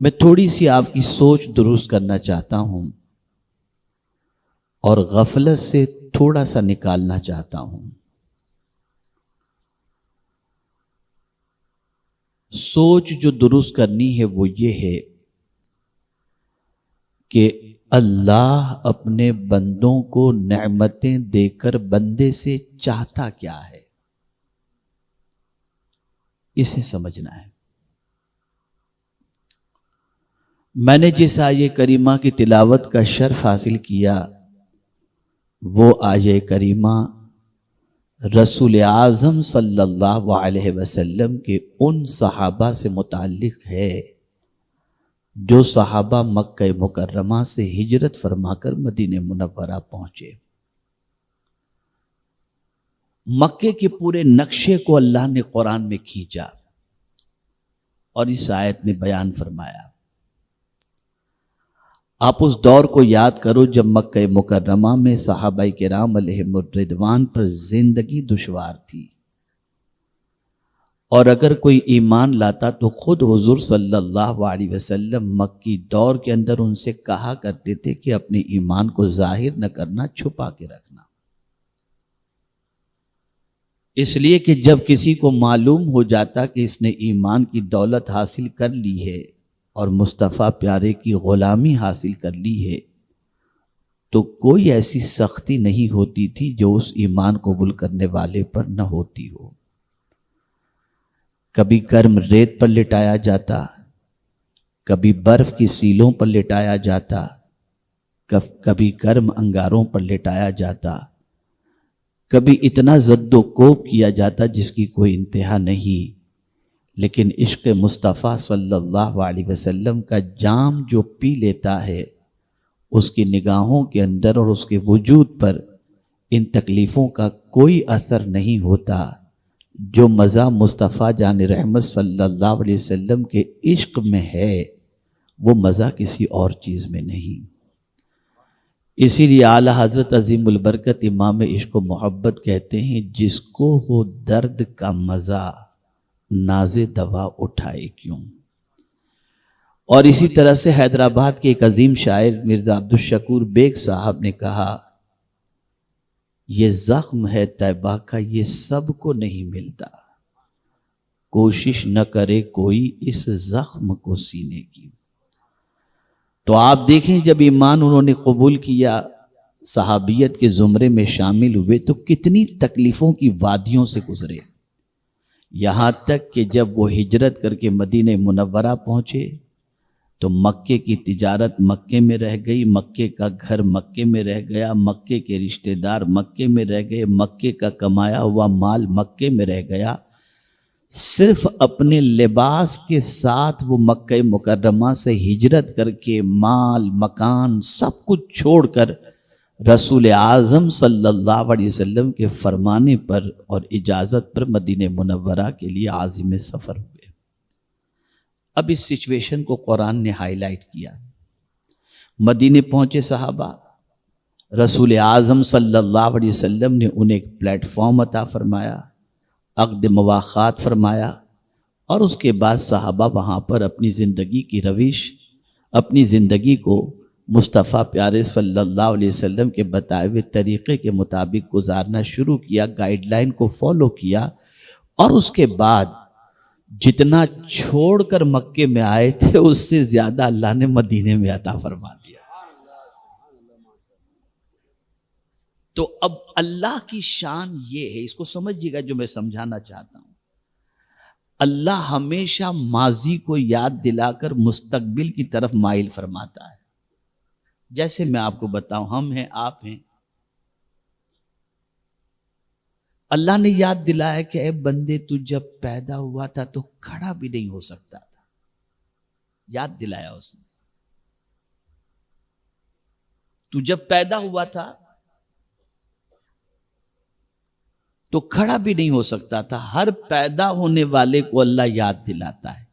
میں تھوڑی سی آپ کی سوچ درست کرنا چاہتا ہوں اور غفلت سے تھوڑا سا نکالنا چاہتا ہوں۔ سوچ جو درست کرنی ہے وہ یہ ہے کہ اللہ اپنے بندوں کو نعمتیں دے کر بندے سے چاہتا کیا ہے، اسے سمجھنا ہے۔ میں نے جس آیہ کریمہ کی تلاوت کا شرف حاصل کیا وہ آیہ کریمہ رسول اعظم صلی اللہ علیہ وسلم کے ان صحابہ سے متعلق ہے جو صحابہ مکہ مکرمہ سے ہجرت فرما کر مدینہ منورہ پہنچے۔ مکے کے پورے نقشے کو اللہ نے قرآن میں کھینچا اور اس آیت میں بیان فرمایا۔ آپ اس دور کو یاد کرو جب مکہ مکرمہ میں صحابہ کرام علیہم الرضوان پر زندگی دشوار تھی، اور اگر کوئی ایمان لاتا تو خود حضور صلی اللہ علیہ وسلم مکی دور کے اندر ان سے کہا کرتے تھے کہ اپنے ایمان کو ظاہر نہ کرنا، چھپا کے رکھنا، اس لیے کہ جب کسی کو معلوم ہو جاتا کہ اس نے ایمان کی دولت حاصل کر لی ہے اور مصطفیٰ پیارے کی غلامی حاصل کر لی ہے تو کوئی ایسی سختی نہیں ہوتی تھی جو اس ایمان قبول کرنے والے پر نہ ہوتی ہو۔ کبھی گرم ریت پر لٹایا جاتا، کبھی برف کی سیلوں پر لٹایا جاتا، کبھی گرم انگاروں پر لٹایا جاتا، کبھی اتنا زد و کوب کیا جاتا جس کی کوئی انتہا نہیں، لیکن عشق مصطفیٰ صلی اللہ علیہ وسلم کا جام جو پی لیتا ہے اس کی نگاہوں کے اندر اور اس کے وجود پر ان تکلیفوں کا کوئی اثر نہیں ہوتا جو مزہ مصطفیٰ جان رحمت صلی اللہ علیہ وسلم کے عشق میں ہے، وہ مزہ کسی اور چیز میں نہیں۔ اسی لیے اعلیٰ حضرت عظیم البرکت امام عشق و محبت کہتے ہیں جس کو ہو درد کا مزہ ناز دوا اٹھائے کیوں۔ اور اسی طرح سے حیدرآباد کے ایک عظیم شاعر مرزا عبدالشکور بیگ صاحب نے کہا، یہ زخم ہے طیبہ کا یہ سب کو نہیں ملتا، کوشش نہ کرے کوئی اس زخم کو سینے کی۔ تو آپ دیکھیں جب ایمان انہوں نے قبول کیا، صحابیت کے زمرے میں شامل ہوئے تو کتنی تکلیفوں کی وادیوں سے گزرے، یہاں تک کہ جب وہ ہجرت کر کے مدینہ منورہ پہنچے تو مکے کی تجارت مکے میں رہ گئی، مکے کا گھر مکے میں رہ گیا، مکے کے رشتہ دار مکے میں رہ گئے، مکے کا کمایا ہوا مال مکے میں رہ گیا، صرف اپنے لباس کے ساتھ وہ مکہ مکرمہ سے ہجرت کر کے مال مکان سب کچھ چھوڑ کر رسول اعظم صلی اللہ علیہ وسلم کے فرمانے پر اور اجازت پر مدینہ منورہ کے لیے عازم سفر ہوئے۔ اب اس سچویشن کو قرآن نے ہائی لائٹ کیا۔ مدینہ پہنچے صحابہ، رسول اعظم صلی اللہ علیہ وسلم نے انہیں ایک پلیٹ فارم عطا فرمایا، عقد مواخات فرمایا، اور اس کے بعد صحابہ وہاں پر اپنی زندگی کی روش، اپنی زندگی کو مصطفیٰ پیارے صلی اللہ علیہ وسلم کے بتائے ہوئے طریقے کے مطابق گزارنا شروع کیا، گائیڈ لائن کو فالو کیا، اور اس کے بعد جتنا چھوڑ کر مکے میں آئے تھے اس سے زیادہ اللہ نے مدینے میں عطا فرما دیا۔ تو اب اللہ کی شان یہ ہے، اس کو سمجھیے گا جو میں سمجھانا چاہتا ہوں۔ اللہ ہمیشہ ماضی کو یاد دلا کر مستقبل کی طرف مائل فرماتا ہے۔ جیسے میں آپ کو بتاؤں، ہم ہیں، آپ ہیں، اللہ نے یاد دلایا کہ اے بندے تو جب پیدا ہوا تھا تو کھڑا بھی نہیں ہو سکتا تھا، یاد دلایا اس نے۔ تو جب پیدا ہوا تھا تو کھڑا بھی نہیں ہو سکتا تھا۔ ہر پیدا ہونے والے کو اللہ یاد دلاتا ہے،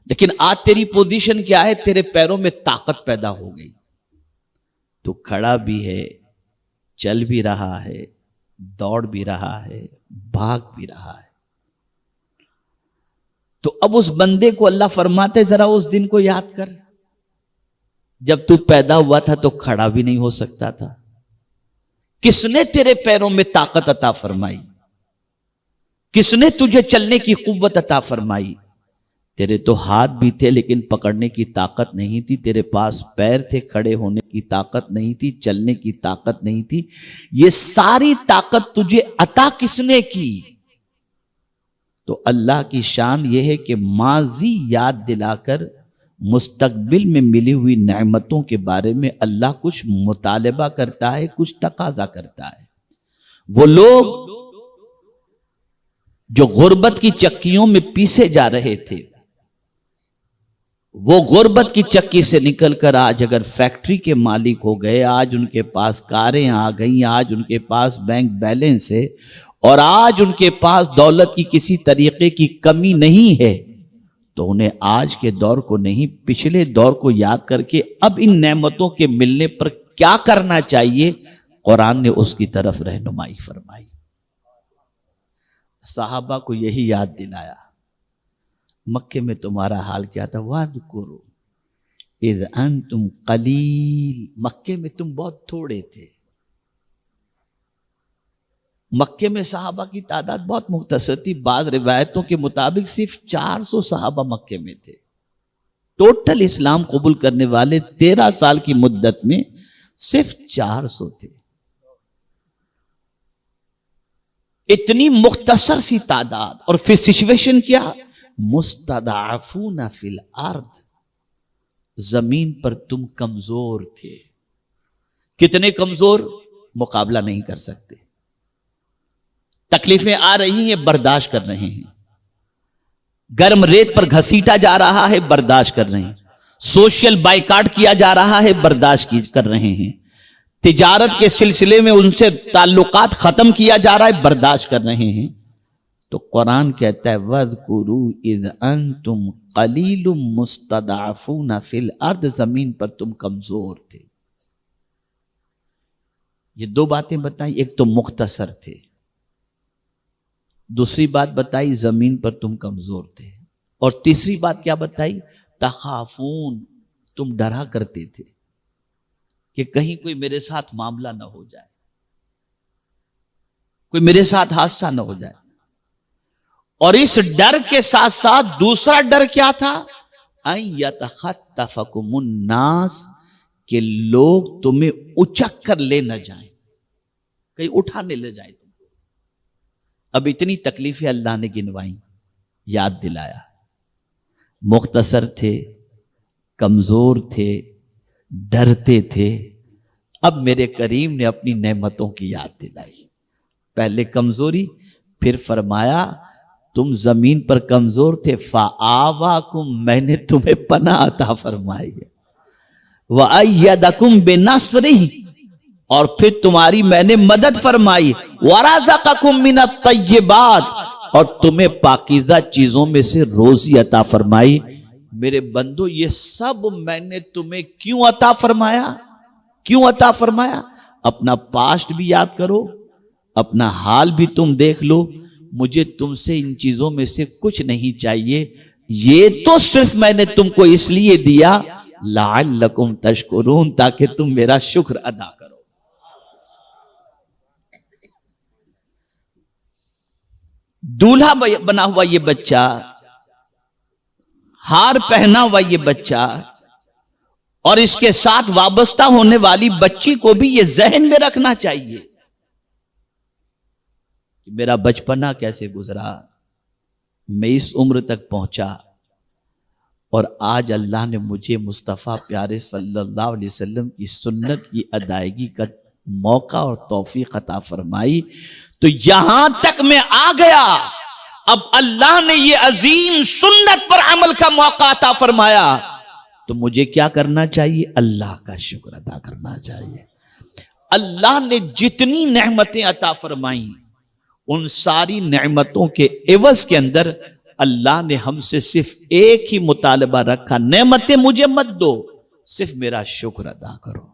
لیکن آج تیری پوزیشن کیا ہے؟ تیرے پیروں میں طاقت پیدا ہو گئی، تو کھڑا بھی ہے، چل بھی رہا ہے، دوڑ بھی رہا ہے، بھاگ بھی رہا ہے۔ تو اب اس بندے کو اللہ فرماتے ذرا اس دن کو یاد کر جب تو پیدا ہوا تھا تو کھڑا بھی نہیں ہو سکتا تھا. کس نے تیرے پیروں میں طاقت عطا فرمائی؟ کس نے تجھے چلنے کی قوت عطا فرمائی؟ تیرے تو ہاتھ بھی تھے لیکن پکڑنے کی طاقت نہیں تھی، تیرے پاس پیر تھے کھڑے ہونے کی طاقت نہیں تھی، چلنے کی طاقت نہیں تھی. یہ ساری طاقت تجھے عطا کس نے کی؟ تو اللہ کی شان یہ ہے کہ ماضی یاد دلا کر مستقبل میں ملی ہوئی نعمتوں کے بارے میں اللہ کچھ مطالبہ کرتا ہے، کچھ تقاضا کرتا ہے. وہ لوگ جو غربت کی چکیوں میں پیسے جا رہے تھے، وہ غربت کی چکی سے نکل کر آج اگر فیکٹری کے مالک ہو گئے، آج ان کے پاس کاریں آ گئیں، آج ان کے پاس بینک بیلنس ہے اور آج ان کے پاس دولت کی کسی طریقے کی کمی نہیں ہے، تو انہیں آج کے دور کو نہیں پچھلے دور کو یاد کر کے اب ان نعمتوں کے ملنے پر کیا کرنا چاہیے، قرآن نے اس کی طرف رہنمائی فرمائی. صحابہ کو یہی یاد دلایا. مکے میں تمہارا حال کیا تھا؟ وَاذْكُرُوا اِذْ أَنْتُمْ قَلِيلٌ. مکے میں تم بہت تھوڑے تھے. مکے میں صحابہ کی تعداد بہت مختصر تھی. بعض روایتوں کے مطابق صرف 400 صحابہ مکے میں تھے. ٹوٹل اسلام قبول کرنے والے 13 سال کی مدت میں صرف 400 تھے. اتنی مختصر سی تعداد، اور پھر سچویشن کیا؟ مستضعفون فی الارض. زمین پر تم کمزور تھے. کتنے کمزور؟ مقابلہ نہیں کر سکتے. تکلیفیں آ رہی ہیں، برداشت کر رہے ہیں. گرم ریت پر گھسیٹا جا رہا ہے، برداشت کر رہے ہیں. سوشل بائیکاٹ کیا جا رہا ہے، برداشت کر رہے ہیں. تجارت کے سلسلے میں ان سے تعلقات ختم کیا جا رہا ہے، برداشت کر رہے ہیں. تو قرآن کہتا ہے وَاذْكُرُوا اِذْ أَنْتُمْ قَلِيلٌ مُسْتَضْعَفُونَ فِي الْأَرْضِ. زمین پر تم کمزور تھے. یہ دو باتیں بتائیں. ایک تو مختصر تھے، دوسری بات بتائی زمین پر تم کمزور تھے، اور تیسری بات کیا بتائی؟ تخافون. تم ڈرا کرتے تھے کہ کہیں کوئی میرے ساتھ معاملہ نہ ہو جائے، کوئی میرے ساتھ حادثہ نہ ہو جائے. اور اس ڈر کے ساتھ ساتھ دوسرا ڈر کیا تھا؟ ان یتخطفکم الناس. کہ لوگ تمہیں اچک کر لے نہ جائیں، کہیں اٹھانے لے جائیں. اب اتنی تکلیفیں اللہ نے گنوائیں، یاد دلایا. مختصر تھے، کمزور تھے، ڈرتے تھے. اب میرے کریم نے اپنی نعمتوں کی یاد دلائی. پہلے کمزوری، پھر فرمایا تم زمین پر کمزور تھے، فآواکم. میں نے تمہیں پناہ عطا فرمائی ہے. وَأَيَّدَكُمْ بِنَصْرِهِ. اور پھر تمہاری میں نے مدد فرمائی. وَرَزَقَكُمْ مِنَ الطَّيِّبَاتِ. اور تمہیں پاکیزہ چیزوں میں سے روزی عطا فرمائی. میرے بندو یہ سب میں نے تمہیں کیوں عطا فرمایا؟ کیوں عطا فرمایا؟ اپنا پاسٹ بھی یاد کرو، اپنا حال بھی تم دیکھ لو. مجھے تم سے ان چیزوں میں سے کچھ نہیں چاہیے. یہ تو صرف میں نے تم کو اس لیے دیا لعلکم تشکرون، تاکہ تم میرا شکر ادا کرو. دولہا بنا ہوا یہ بچہ، ہار پہنا ہوا یہ بچہ، اور اس کے ساتھ وابستہ ہونے والی بچی کو بھی یہ ذہن میں رکھنا چاہیے کہ میرا بچپنا کیسے گزرا، میں اس عمر تک پہنچا، اور آج اللہ نے مجھے مصطفیٰ پیارے صلی اللہ علیہ وسلم کی سنت کی ادائیگی کا موقع اور توفیق عطا فرمائی. تو یہاں تک میں آ گیا. اب اللہ نے یہ عظیم سنت پر عمل کا موقع عطا فرمایا، تو مجھے کیا کرنا چاہیے؟ اللہ کا شکر ادا کرنا چاہیے. اللہ نے جتنی نعمتیں عطا فرمائیں، ان ساری نعمتوں کے عوض کے اندر اللہ نے ہم سے صرف ایک ہی مطالبہ رکھا، نعمتیں مجھے مت دو، صرف میرا شکر ادا کرو،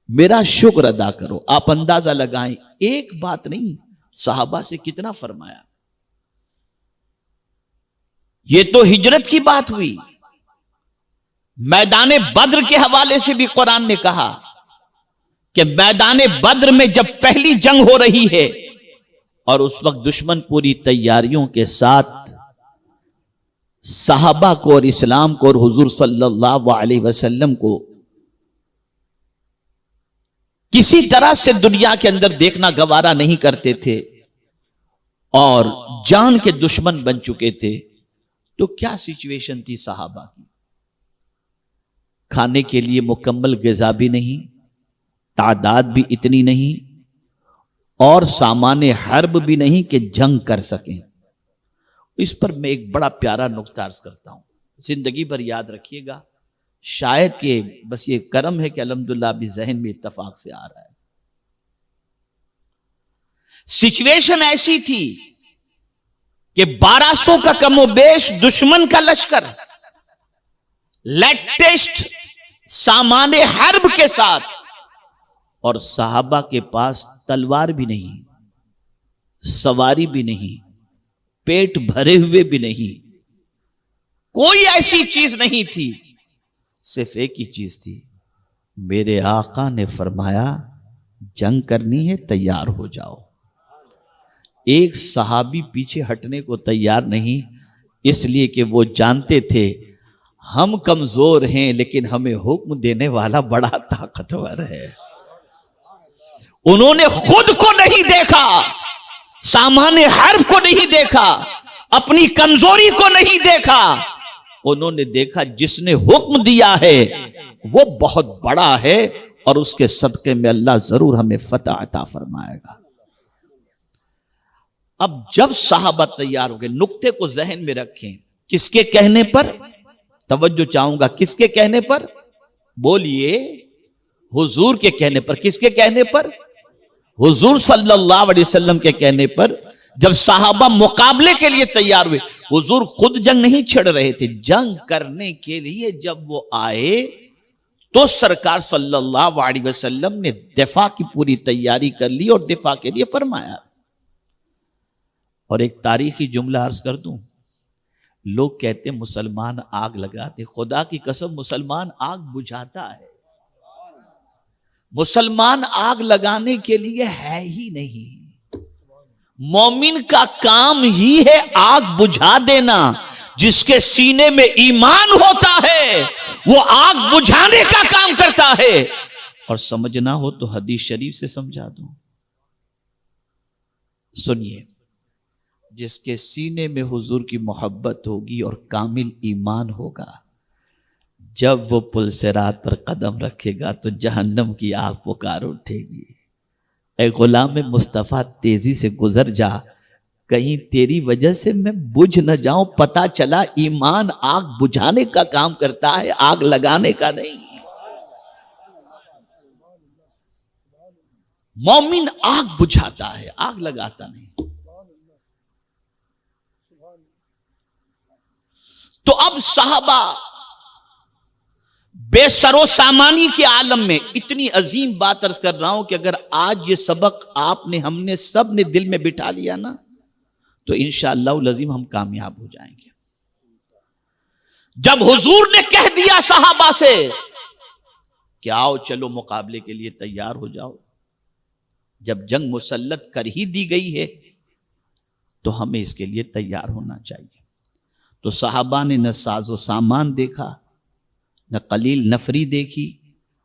میرا شکر ادا کرو. آپ اندازہ لگائیں، ایک بات نہیں، صحابہ سے کتنا فرمایا. یہ تو ہجرت کی بات ہوئی. میدان بدر کے حوالے سے بھی قرآن نے کہا کہ میدان بدر میں جب پہلی جنگ ہو رہی ہے اور اس وقت دشمن پوری تیاریوں کے ساتھ صحابہ کو اور اسلام کو اور حضور صلی اللہ علیہ وسلم کو کسی طرح سے دنیا کے اندر دیکھنا گوارا نہیں کرتے تھے اور جان کے دشمن بن چکے تھے، تو کیا سچویشن تھی صحابہ کی؟ کھانے کے لیے مکمل غذا بھی نہیں، تعداد بھی اتنی نہیں، اور سامان حرب بھی نہیں کہ جنگ کر سکیں. اس پر میں ایک بڑا پیارا نقطہ عرض کرتا ہوں، زندگی بھر یاد رکھیے گا. شاید کہ بس یہ کرم ہے کہ الحمدللہ ابھی ذہن میں اتفاق سے آ رہا ہے. سچویشن ایسی تھی کہ 1200 کا کم و بیش دشمن کا لشکر لیٹسٹ سامان حرب کے ساتھ، اور صحابہ کے پاس تلوار بھی نہیں، سواری بھی نہیں، پیٹ بھرے ہوئے بھی نہیں، کوئی ایسی چیز نہیں تھی. صرف ایک ہی چیز تھی، میرے آقا نے فرمایا جنگ کرنی ہے تیار ہو جاؤ. ایک صحابی پیچھے ہٹنے کو تیار نہیں، اس لیے کہ وہ جانتے تھے ہم کمزور ہیں لیکن ہمیں حکم دینے والا بڑا طاقتور ہے. انہوں نے خود کو نہیں دیکھا، سامان حرب کو نہیں دیکھا، اپنی کمزوری کو نہیں دیکھا، انہوں نے دیکھا جس نے حکم دیا ہے وہ بہت بڑا ہے اور اس کے صدقے میں اللہ ضرور ہمیں فتح عطا فرمائے گا. اب جب صحابہ تیار ہو گئے، نقطے کو ذہن میں رکھیں، کس کے کہنے پر؟ توجہ چاہوں گا، کس کے کہنے پر؟ بولیے، حضور کے کہنے پر. کس کے کہنے پر؟ حضور صلی اللہ علیہ وسلم کے کہنے پر. جب صحابہ مقابلے کے لیے تیار ہوئے، حضور خود جنگ نہیں چھڑ رہے تھے، جنگ کرنے کے لیے جب وہ آئے تو سرکار صلی اللہ علیہ وسلم نے دفاع کی پوری تیاری کر لی اور دفاع کے لیے فرمایا. اور ایک تاریخی جملہ عرض کر دوں، لوگ کہتے مسلمان آگ لگاتے، خدا کی قسم مسلمان آگ بجھاتا ہے. مسلمان آگ لگانے کے لیے ہے ہی نہیں. مومن کا کام ہی ہے آگ بجھا دینا. جس کے سینے میں ایمان ہوتا ہے وہ آگ بجھانے کا کام کرتا ہے. اور سمجھنا ہو تو حدیث شریف سے سمجھا دوں. سنیے، جس کے سینے میں حضور کی محبت ہوگی اور کامل ایمان ہوگا، جب وہ پل صراط پر قدم رکھے گا تو جہنم کی آگ پکار اٹھے گی. اے غلام مصطفیٰ تیزی سے گزر جا، کہیں تیری وجہ سے میں بجھ نہ جاؤں. پتا چلا ایمان آگ بجھانے کا کام کرتا ہے، آگ لگانے کا نہیں. مومن آگ بجھاتا ہے، آگ لگاتا نہیں. تو اب صحابہ بے سر و سامانی کے عالم میں، اتنی عظیم بات عرض کر رہا ہوں کہ اگر آج یہ سبق آپ نے، ہم نے، سب نے دل میں بٹھا لیا نا تو انشاءاللہ العظیم ہم کامیاب ہو جائیں گے. جب حضور نے کہہ دیا صحابہ سے کہ آؤ چلو مقابلے کے لیے تیار ہو جاؤ، جب جنگ مسلط کر ہی دی گئی ہے تو ہمیں اس کے لیے تیار ہونا چاہیے. تو صحابہ نے نہ ساز و سامان دیکھا، نہ قلیل نفری دیکھی،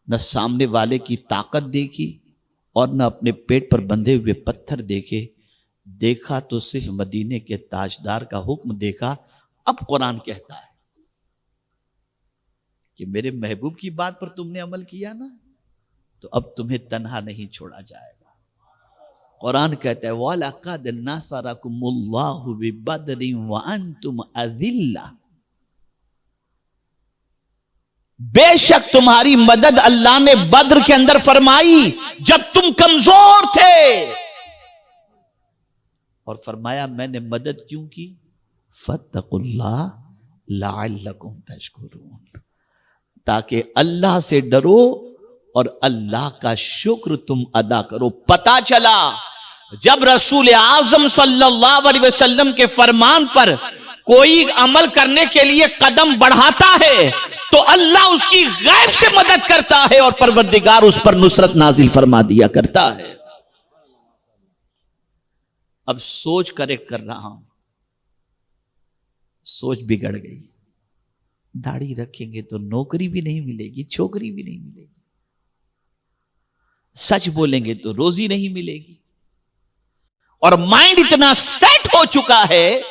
نہ سامنے والے کی طاقت دیکھی، اور نہ اپنے پیٹ پر بندھے ہوئے پتھر دیکھے. دیکھا تو صرف مدینے کے تاجدار کا حکم دیکھا. اب قرآن کہتا ہے کہ میرے محبوب کی بات پر تم نے عمل کیا نا تو اب تمہیں تنہا نہیں چھوڑا جائے گا. قرآن کہتا ہے وَلَقَدْ نَصَرَكُمُ اللَّهُ بِبَدْرٍ وَأَنْتُمْ أَذِلَّةٌ، بے شک تمہاری مدد اللہ نے بدر کے اندر فرمائی جب تم کمزور تھے. اور فرمایا میں نے مدد کیوں کی؟ فَاتَّقُوا اللَّهَ لَعَلَّكُمْ تَشْكُرُونَ، تاکہ اللہ سے ڈرو اور اللہ کا شکر تم ادا کرو. پتا چلا جب رسول اعظم صلی اللہ علیہ وسلم کے فرمان پر کوئی عمل کرنے کے لیے قدم بڑھاتا ہے تو اللہ اس کی غیب سے مدد کرتا ہے اور پروردگار اس پر نصرت نازل فرما دیا کرتا ہے. اب سوچ کریکٹ کر رہا ہوں، سوچ بگڑ گئی. داڑھی رکھیں گے تو نوکری بھی نہیں ملے گی، چھوکری بھی نہیں ملے گی. سچ بولیں گے تو روزی نہیں ملے گی. اور مائنڈ اتنا سیٹ ہو چکا ہے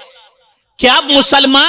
کہ اب مسلمان